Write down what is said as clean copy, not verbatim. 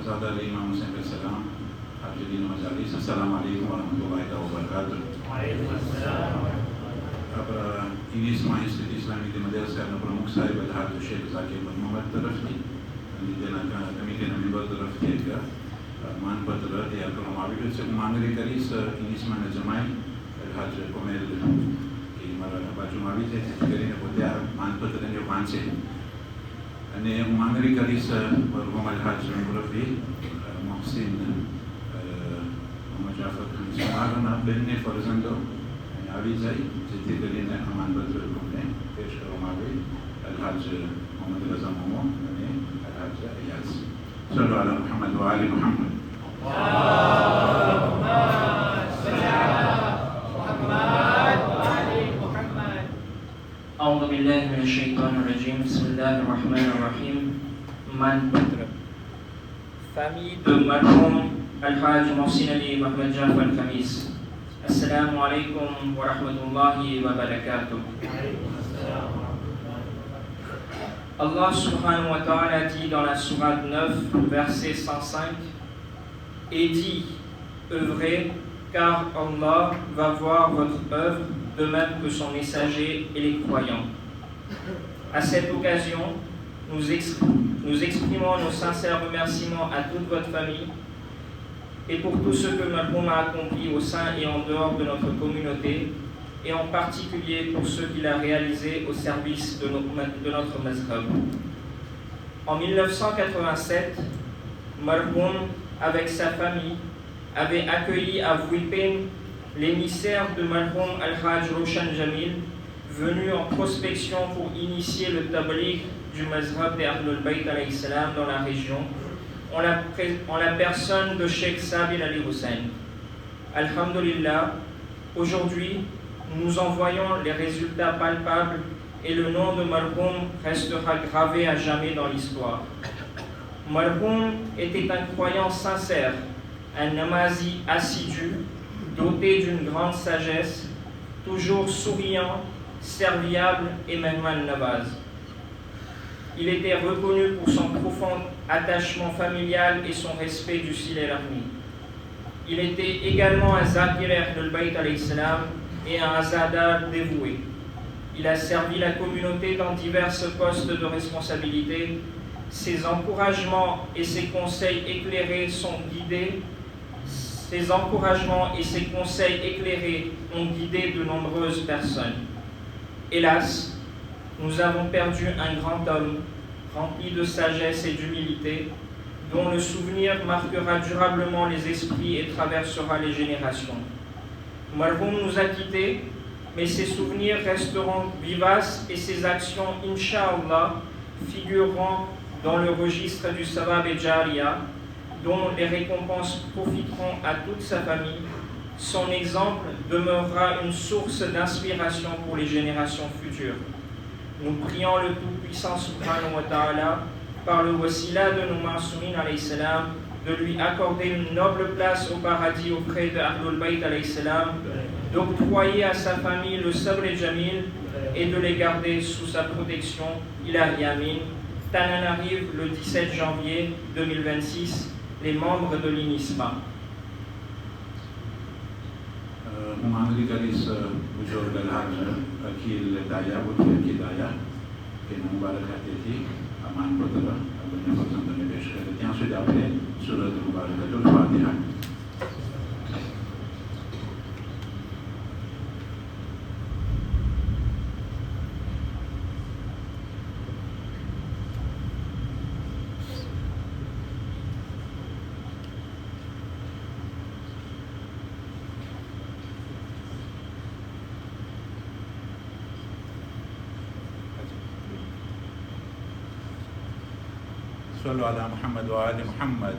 Shahzada Imam Hussain Salam, Abdulin Majalis, Assalamu alaikum wa rahmatullahi wa barakatuh. अब इंग्लिश में स्थिति इस्लामी के मदरसे का प्रमुख साहिब अलहाज शेख जाकिर मोहम्मद तरफ थी देना कमिटी ने मेंबर तरफ थे का मान पत्र या प्रमाणित से मांगरी करी स इंग्लिश में जमाई अलहाज कोमेल की मरा बाजू मावी थे કરીને પોતે આ માનપત્રને વાંચે અને માંગણી કરી સ મોહમ્મદ હાજ મુરફી મોહસિન મોહમ્મદ જાફર ખાન સમારોહના બંને ફરજંદો આવી જાય જેથી કરીને આ માનપત્ર લોકોને પેશ કરવામાં આવે અલહાજ મોહમ્મદ રઝા મોમો અને અલહાજ અયાઝ સલ્લુ અલા મુહમ્મદ વ આલી મુહમ્મદ أعوذ بالله من الشيطان الرجيم بسم الله الرحمن الرحيم Manpatra famille de Marhoum Al-Hajj Mohsin Ali Mohamed Jafar Khamis. Assalamu alaikum wa rahmatullahi wa barakatuh. Allah subhanahu wa ta'ala dit dans la sourate 9 verset 105 et dit œuvrez car Allah va voir votre œuvre de même que son messager et les croyants. À cette occasion, nous exprimons nos sincères remerciements à toute votre famille et pour tout ce que Marhoum a accompli au sein et en dehors de notre communauté, et en particulier pour ce qu'il a réalisé au service de notre mazhab. En 1987, Marhoum, avec sa famille, avait accueilli à Wuiping l'émissaire de Marhoum Al-Hajj Roshan Jamil, venu en prospection pour initier le tabligh du mazhab des Ahlul Bayt alayhi salam dans la région, en la personne de Sheikh Sabir Ali Hussain. Alhamdulillah, aujourd'hui, nous en voyons les résultats palpables et le nom de Marhoum restera gravé à jamais dans l'histoire. Marhoum était un croyant sincère, un namazi assidu, doté d'une grande sagesse, toujours souriant, serviable et mehman nawaz. Il était reconnu pour son profond attachement familial et son respect du Sil al-Rahmi. Il était également un zakir Ahlul Bayt alayhi salam et un azadar dévoué. Il a servi la communauté dans divers postes de responsabilité. Ses encouragements et ses conseils éclairés ont guidé de nombreuses personnes. Hélas, nous avons perdu un grand homme, rempli de sagesse et d'humilité, dont le souvenir marquera durablement les esprits et traversera les générations. Marhoum nous a quittés, mais ses souvenirs resteront vivaces et ses actions, Inch'Allah, figureront dans le registre du Sawab et Jariya, dont les récompenses profiteront à toute sa famille. Son exemple demeurera une source d'inspiration pour les générations futures. Nous prions le Tout-Puissant Subhanahu wa Ta'ala, par le wasila de nos Ma'soumin alayhi salam, de lui accorder une noble place au paradis auprès de Ahlul Bayt alayhi salam, d'octroyer à sa famille le sabr et jamil et de les garder sous sa protection. Ilahi Amin. Tanan arrive le 17 janvier 2026, les membres de l'INISMA. मुमांगली करी स बुजुर्ग अलहाज अकील दाया बुजुर्ग की दाया के मुबारक आती थी अमान पत्र अपने पसंद में पेश करते हैं सुझाव आपने सूरत मुबारक जो फातिहा صلوا على محمد وآل محمد.